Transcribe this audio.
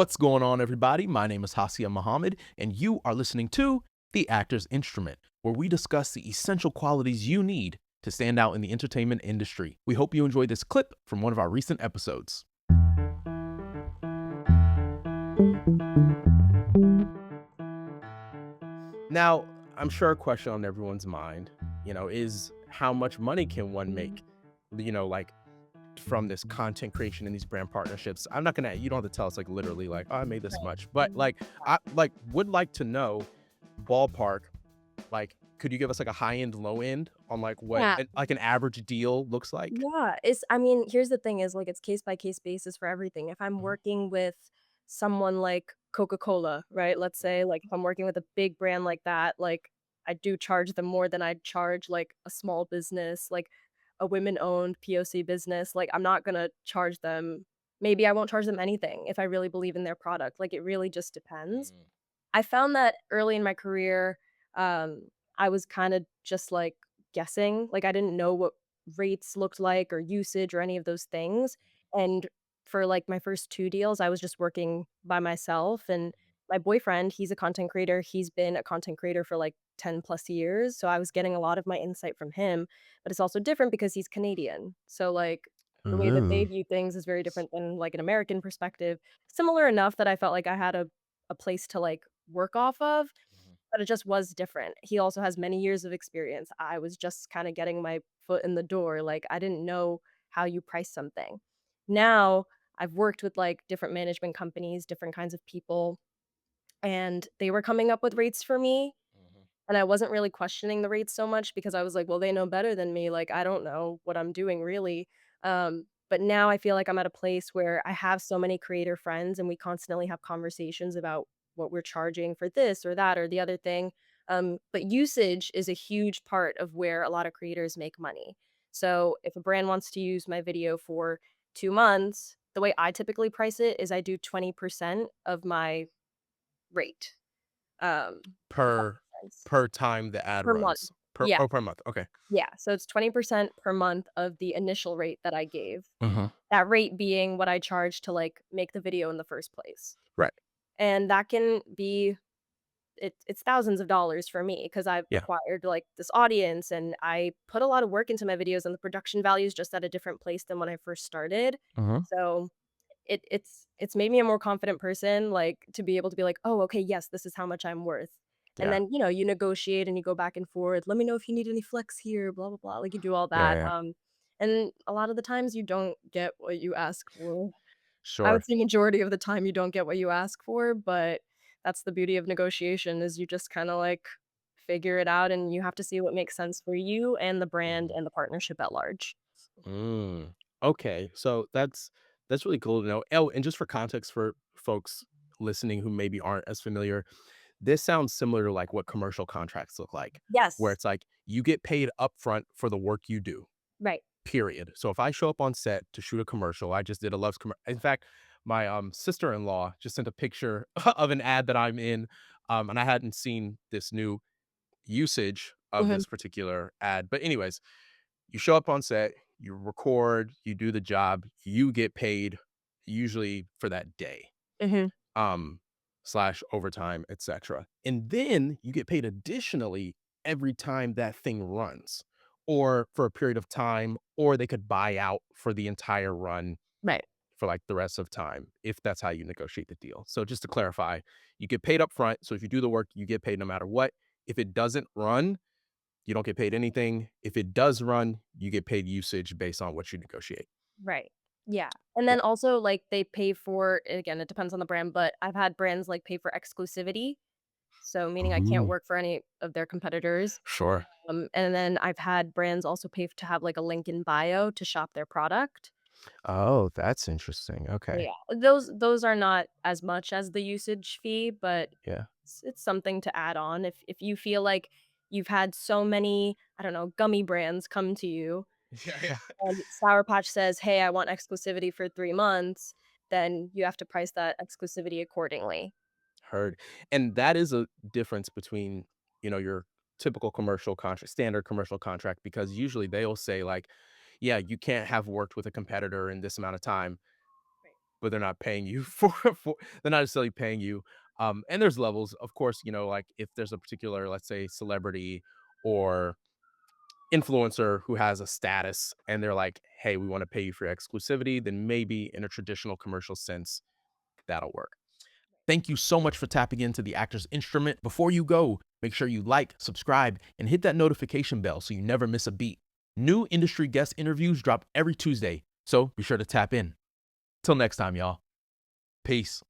What's going on, everybody? My name is Hasia Muhammad, and you are listening to The Actor's Instrument, where we discuss the essential qualities you need to stand out in the entertainment industry. We hope you enjoy this clip from one of our recent episodes. Now, I'm sure a question on everyone's mind, is how much money can one make, like from this content creation and these brand partnerships. I'm not gonna, you don't have to tell us like literally like, oh, I made this Right. much, but like, I like would like to know ballpark, like, could you give us like a high end, low end on like what Yeah, like an average deal looks like? yeah, I mean, here's the thing is, like, it's case by case basis for everything. If I'm Mhm, working with someone like Coca-Cola, right? Let's say, like, if I'm working with a big brand like that, like, I do charge them more than I'd charge, like, a small business, like, a women-owned POC business. Like, I'm not gonna charge them maybe I won't charge them anything if I really believe in their product. Like, it really just depends. mm, I found that early in my career, I was kinda just, like, guessing, like, I didn't know what rates looked like or usage or any of those things, and for, like, my first 2 deals, I was just working by myself, and my boyfriend, he's a content creator, he's been a content creator for, like, 10 plus years, so I was getting a lot of my insight from him, but it's also different because he's Canadian, so, like, the way that they ooh, view things is very different than, like, an American perspective, similar enough that I felt like I had a place to, like, work off of, mhm, but it just was different. He also has many years of experience. I was just kinda getting my foot in the door, like, I didn't know how you price something. Now, I've worked with, like, different management companies, different kinds of people, and they were coming up with rates for me, mhm, and I wasn't really questioning the rates so much because I was like, "Well, they know better than me, like, I don't know what I'm doing really." But now I feel like I'm at a place where I have so many creator friends, and we constantly have conversations about what we're charging for this or that or the other thing. But usage is a huge part of where a lot of creators make money. So if a brand wants to use my video for 2 months, the way I typically price it is I do 20% of my rate, if that per makes sense. per time the ad Per month. runs Yeah, per month. Okay. yeah, so it's 20% per month of the initial rate that I gave. Uh-huh. That rate being what I charge to, like, make the video in the first place. Right. And that can be it's thousands of dollars for me because 'cause I've Yeah. acquired, like, this audience, and I put a lot of work into my videos, and the production value is just at a different place than when I first started. Uh-huh. So, it's made me a more confident person, like, to be able to be like, "Oh, okay, yes, this is how much I'm worth." And Yeah. then, you negotiate and you go back and forth, "Let me know if you need any flex here, blah, blah, blah," like, you do all Yeah. that, Yeah. and a lot of the times you don't get what you ask for. I would Sure. say majority of the time you don't get what you ask for, but that's the beauty of negotiation is you just kinda, like, figure it out, and you have to see what makes sense for you and the brand Mhm. and the partnership at large. Mm, okay, so that's really cool to know. Oh, and just for context for folks listening who maybe aren't as familiar, this sounds similar to like what commercial contracts look like, where Yes. it's like you get paid upfront for the work you do. Right. Period. So if I show up on set to shoot a commercial, I just did a Love's commercial. In fact, my sister-in-law just sent a picture of an ad that I'm in, and I hadn't seen this new usage of Mhm, this particular ad. But anyways, you show up on set, you record, you do the job, you get paid usually for that day, mhm. um, slash overtime, etc. And then you get paid additionally every time that thing runs, or for a period of time, or they could buy out for the entire run Right. for like the rest of time, if that's how you negotiate the deal. So just to clarify, you get paid up front. So if you do the work, you get paid no matter what. If it doesn't run, you don't get paid anything. If it does run, you get paid usage based on what you negotiate. Right. Yeah. And Yeah. then also, like, they pay for again, it depends on the brand, but I've had brands, like, pay for exclusivity, so meaning I can't Ooh, work for any of their competitors. sure. And then I've had brands also pay to have, like, a link in bio to shop their product. Oh, that's interesting. So, Okay. yeah, those are not as much as the usage fee, but Yeah. it's something to add on if you feel like you've had so many, I don't know, gummy brands come to you, Yeah, yeah. and Sour Patch says, "Hey, I want exclusivity for 3 months," then you have to price that exclusivity accordingly. Heard. And that is a difference between, your typical commercial contract, standard commercial contract, because usually they'll say like, yeah, you can't have worked with a competitor in this amount of time. Right. but they're not paying you for they're not necessarily paying you. And there's levels, of course, you know, like if there's a particular, let's say, celebrity or influencer who has a status and they're like, hey, we want to pay you for exclusivity, then maybe in a traditional commercial sense, that'll work. Thank you so much for tapping into the actor's instrument. Before you go, make sure you like, subscribe, and hit that notification bell so you never miss a beat. New industry guest interviews drop every Tuesday, so be sure to tap in. Till next time, y'all. Peace.